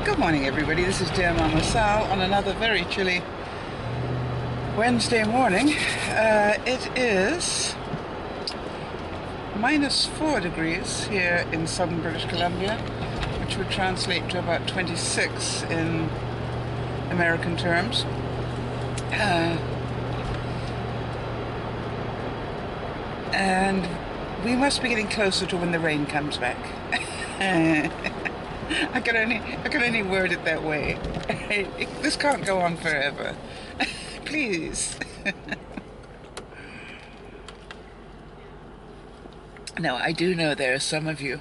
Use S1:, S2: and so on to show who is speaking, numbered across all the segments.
S1: Good morning everybody, this is Dear Mama Sal on another very chilly Wednesday morning. It is -4 degrees here in southern British Columbia, which would translate to about 26 in American terms. And we must be getting closer to when the rain comes back. I can only word it that way. This can't go on forever. Please. Now, I do know there are some of you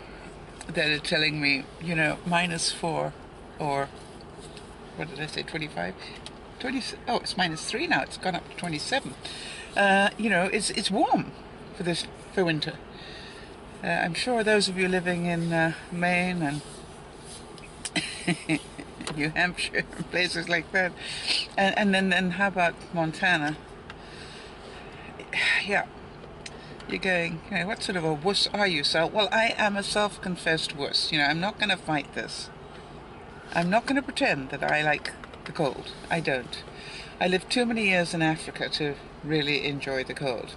S1: that are telling me, you know, -4 or, what did I say, 25? 20, oh, it's -3 now. It's gone up to 27. You know, it's warm for winter. I'm sure those of you living in Maine and New Hampshire, places like that, and then how about Montana? Yeah, you're going, you know, what sort of a wuss are you, Sal? Well, I am a self-confessed wuss. You know, I'm not going to fight this. I'm not going to pretend that I like the cold. I don't. I lived too many years in Africa to really enjoy the cold.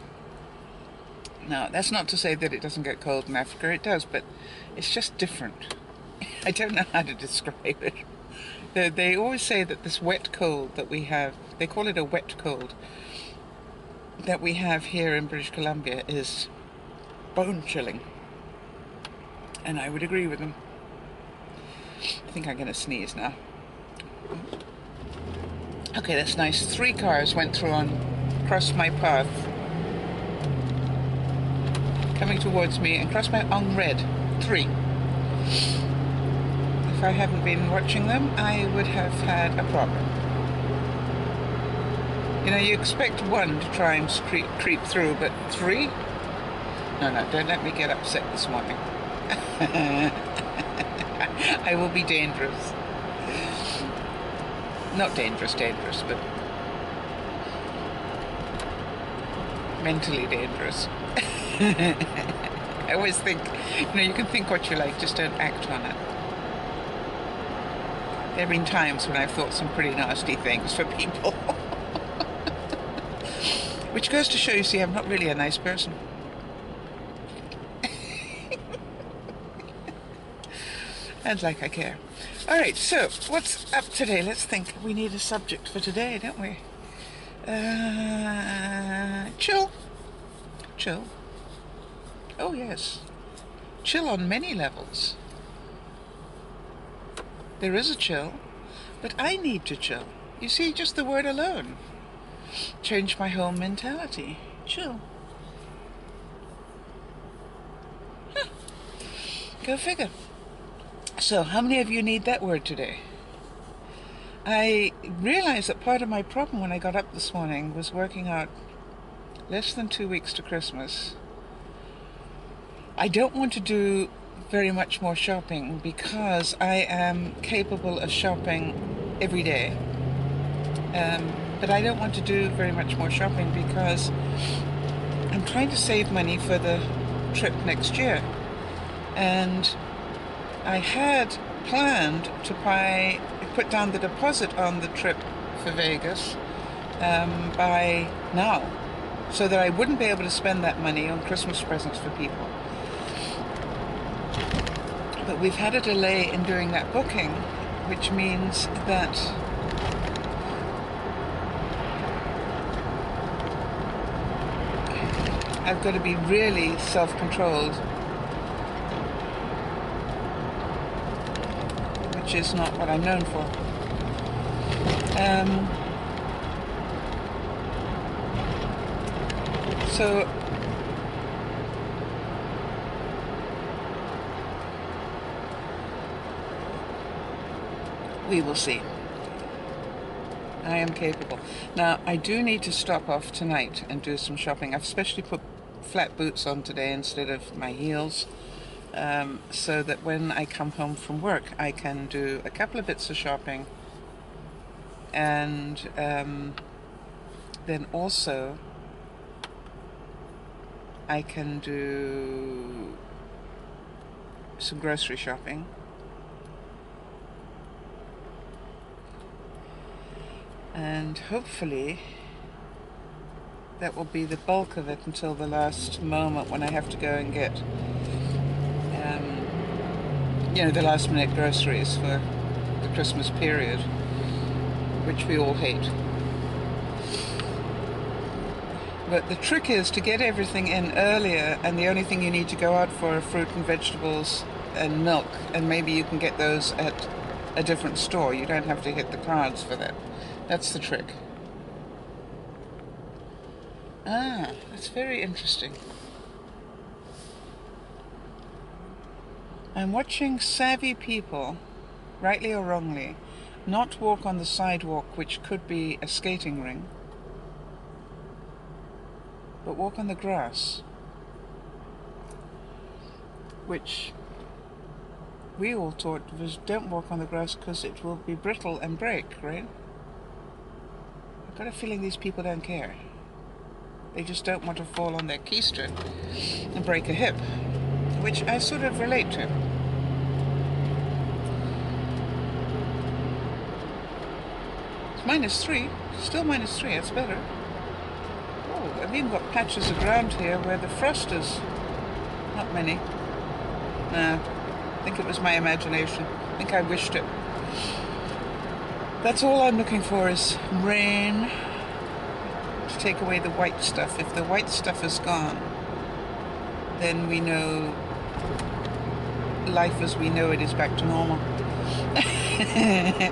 S1: Now, that's not to say that it doesn't get cold in Africa. It does, but it's just different. I don't know how to describe it. They always say that this wet cold that we have, they call it a wet cold, that we have here in British Columbia is bone-chilling. And I would agree with them. I think I'm going to sneeze now. Okay, that's nice. 3 cars went through crossed my path, coming towards me, and crossed on red. 3. If I hadn't been watching them, I would have had a problem. You know, you expect 1 to try and creep through, but 3? No, don't let me get upset this morning. I will be dangerous. Not dangerous, but mentally dangerous. I always think, you know, you can think what you like, just don't act on it. There have been times when I've thought some pretty nasty things for people. Which goes to show, you see, I'm not really a nice person. And like I care. Alright, so, what's up today? Let's think. We need a subject for today, don't we? Chill. Chill. Oh, yes. Chill on many levels. There is a chill, but I need to chill. You see, just the word alone changed my whole mentality. Chill. Huh. Go figure. So, how many of you need that word today? I realized that part of my problem when I got up this morning was working out less than 2 weeks to Christmas. I don't want to do very much more shopping because I am capable of shopping every day. But I don't want to do very much more shopping because I'm trying to save money for the trip next year. And I had planned to put down the deposit on the trip for Vegas by now, so that I wouldn't be able to spend that money on Christmas presents for people. But we've had a delay in doing that booking, which means that I've got to be really self-controlled, which is not what I'm known for. So we will see. I am capable. Now, I do need to stop off tonight and do some shopping. I've especially put flat boots on today instead of my heels, so that when I come home from work, I can do a couple of bits of shopping, and then also I can do some grocery shopping. And hopefully that will be the bulk of it until the last moment when I have to go and get, you know, the last minute groceries for the Christmas period, which we all hate. But the trick is to get everything in earlier, and the only thing you need to go out for are fruit and vegetables and milk, and maybe you can get those at a different store. You don't have to hit the cards for that. That's the trick. Ah, that's very interesting. I'm watching savvy people, rightly or wrongly, not walk on the sidewalk, which could be a skating ring, but walk on the grass, which we all thought was don't walk on the grass because it will be brittle and break, right? I've got a feeling these people don't care. They just don't want to fall on their keister and break a hip, which I sort of relate to. It's -3, still -3, that's better. Oh, I've even got patches of ground here where the frost is. Not many. Nah, I think it was my imagination. I think I wished it. That's all I'm looking for is rain to take away the white stuff. If the white stuff is gone, then we know life as we know it is back to normal.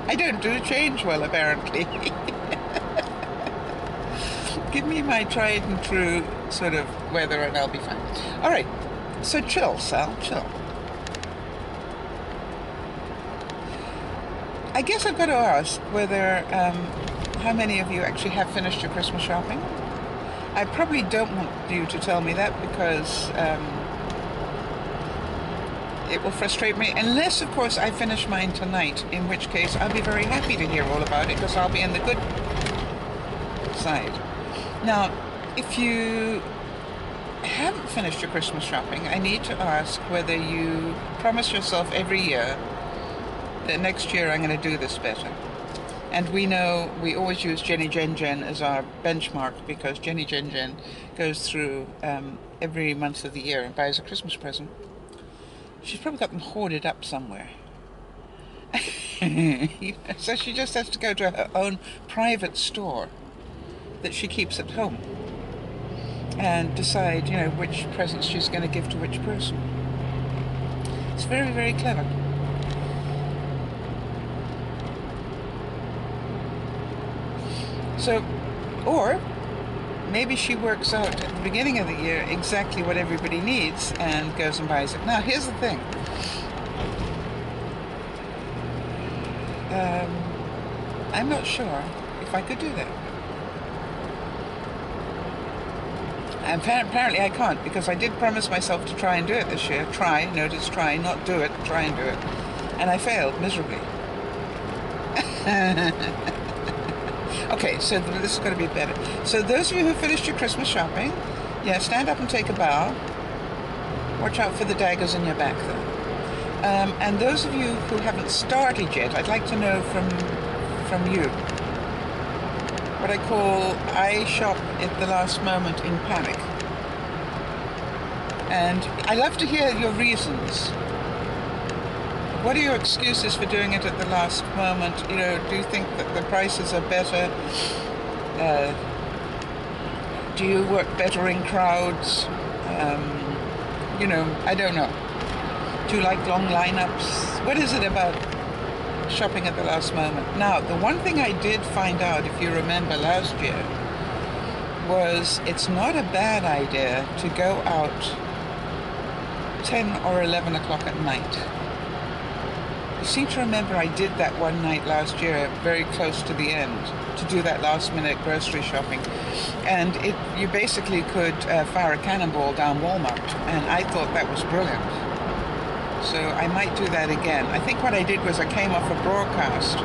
S1: I don't do change well, apparently. Give me my tried and true sort of weather and I'll be fine. All right, so chill, Sal, chill. I guess I've got to ask whether, how many of you actually have finished your Christmas shopping? I probably don't want you to tell me that because it will frustrate me, unless, of course, I finish mine tonight, in which case I'll be very happy to hear all about it because I'll be in the good side. Now, if you haven't finished your Christmas shopping, I need to ask whether you promise yourself every year that next year I'm going to do this better. And we know we always use Jenny Jen Jen as our benchmark because Jenny Jen Jen goes through every month of the year and buys a Christmas present. She's probably got them hoarded up somewhere. So she just has to go to her own private store that she keeps at home and decide, you know, which presents she's going to give to which person. It's very, very clever. So, or maybe she works out at the beginning of the year exactly what everybody needs and goes and buys it. Now, here's the thing. I'm not sure if I could do that. And apparently I can't, because I did promise myself to try and do it this year. Try, notice try, not do it, try and do it. And I failed miserably. Okay, so this is going to be better. So those of you who finished your Christmas shopping, yeah, stand up and take a bow. Watch out for the daggers in your back, though. And those of you who haven't started yet, I'd like to know from you what I call I shop at the last moment in panic. And I love to hear your reasons. What are your excuses for doing it at the last moment? You know, do you think that the prices are better? Do you work better in crowds? You know, I don't know. Do you like long lineups? What is it about shopping at the last moment? Now, the one thing I did find out, if you remember last year, was it's not a bad idea to go out 10 or 11 o'clock at night. I seem to remember I did that one night last year, very close to the end, to do that last-minute grocery shopping. And you basically could fire a cannonball down Walmart, and I thought that was brilliant. So I might do that again. I think what I did was I came off a broadcast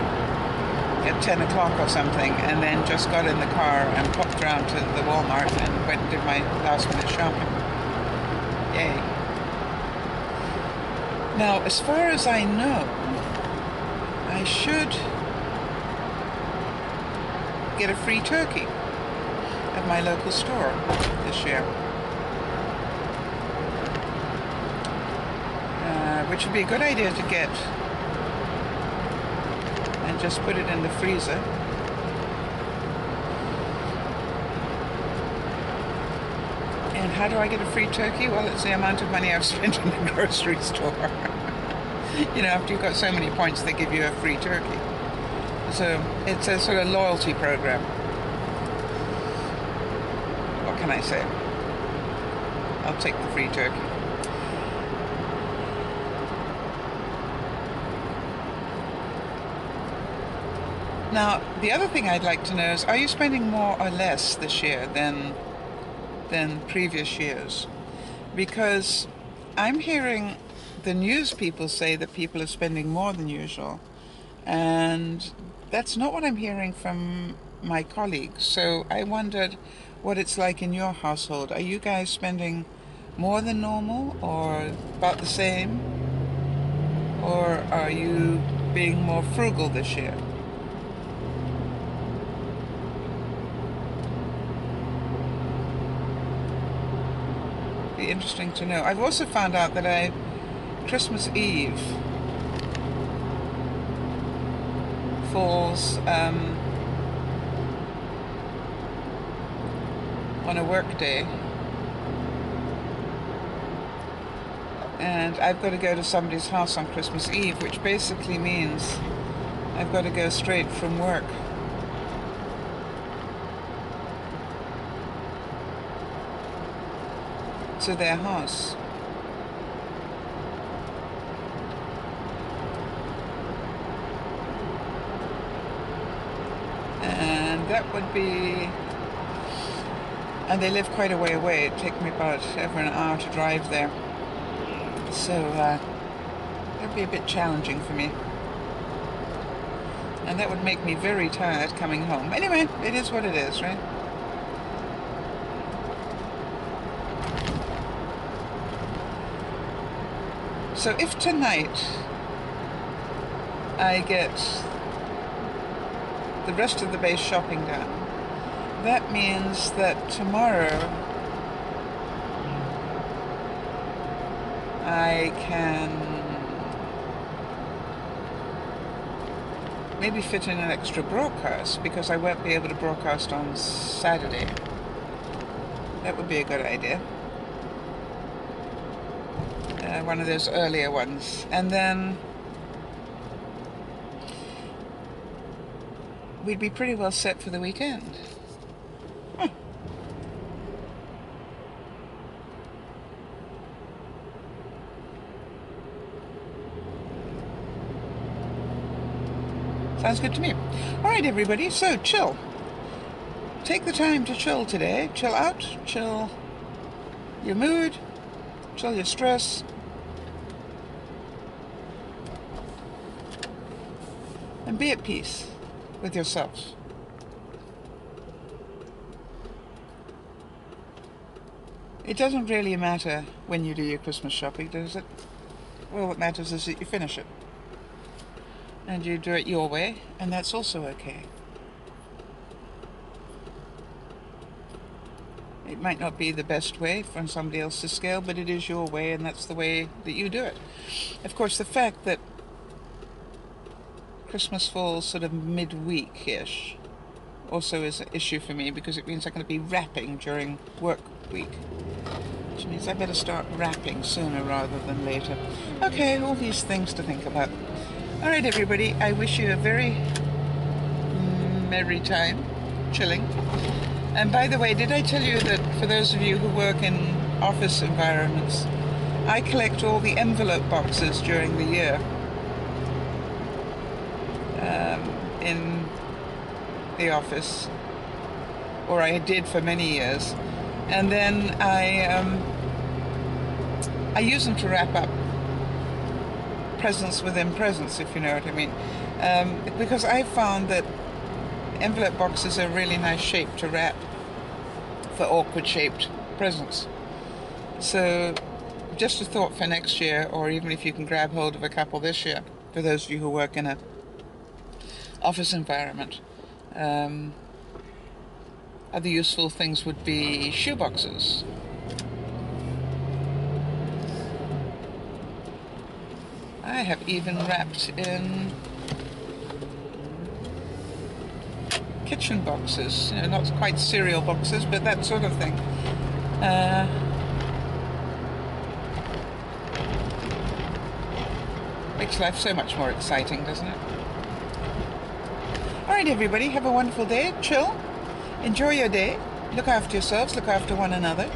S1: at 10 o'clock or something, and then just got in the car and popped around to the Walmart and went and did my last-minute shopping. Yay. Now, as far as I know, I should get a free turkey at my local store this year. Which would be a good idea to get and just put it in the freezer. And how do I get a free turkey? Well, it's the amount of money I've spent in the grocery store. You know, after you've got so many points, they give you a free turkey. So it's a sort of loyalty program. What can I say? I'll take the free turkey. Now, the other thing I'd like to know is, are you spending more or less this year than previous years? Because I'm hearing the news people say that people are spending more than usual, and that's not what I'm hearing from my colleagues. So I wondered what it's like in your household. Are you guys spending more than normal, or about the same? Or are you being more frugal this year? Be interesting to know. I've also found out that Christmas Eve falls on a work day, and I've got to go to somebody's house on Christmas Eve, which basically means I've got to go straight from work to their house. And that would be, and they live quite a way away. It'd take me about over an hour to drive there. So that'd be a bit challenging for me. And that would make me very tired coming home. Anyway, it is what it is, right? So if tonight I get the rest of the base shopping done, that means that tomorrow I can maybe fit in an extra broadcast, because I won't be able to broadcast on Saturday. That would be a good idea. One of those earlier ones. And then we'd be pretty well set for the weekend. Sounds good to me. All right, everybody, so chill. Take the time to chill today. Chill out, chill your mood, chill your stress. And be at peace with yourselves. It doesn't really matter when you do your Christmas shopping, does it? Well, what matters is that you finish it. And you do it your way, and that's also okay. It might not be the best way from somebody else's scale, but it is your way, and that's the way that you do it. Of course, the fact that Christmas falls sort of midweek-ish also is an issue for me because it means I'm going to be wrapping during work week, which means I better start wrapping sooner rather than later. Okay, all these things to think about. All right, everybody, I wish you a very merry time, chilling. And by the way, did I tell you that for those of you who work in office environments, I collect all the envelope boxes during the year in the office, or I did for many years, and then I use them to wrap up presents within presents, if you know what I mean, because I found that envelope boxes are a really nice shape to wrap for awkward shaped presents. So just a thought for next year, or even if you can grab hold of a couple this year, for those of you who work in a office environment. Other useful things would be shoe boxes. I have even wrapped in kitchen boxes, you know, not quite cereal boxes, but that sort of thing. Makes life so much more exciting, doesn't it? All right, everybody, have a wonderful day. Chill. Enjoy your day. Look after yourselves. Look after one another.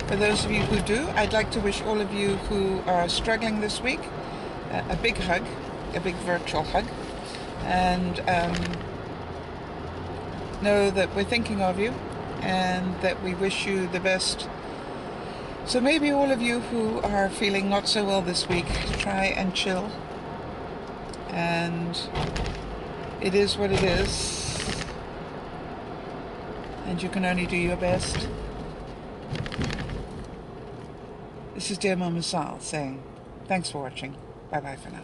S1: For those of you who do, I'd like to wish all of you who are struggling this week a big hug, a big virtual hug, and know that we're thinking of you and that we wish you the best. So maybe all of you who are feeling not so well this week, try and chill. And it is what it is. And you can only do your best. This is dear Mama Sal saying, thanks for watching. Bye-bye for now.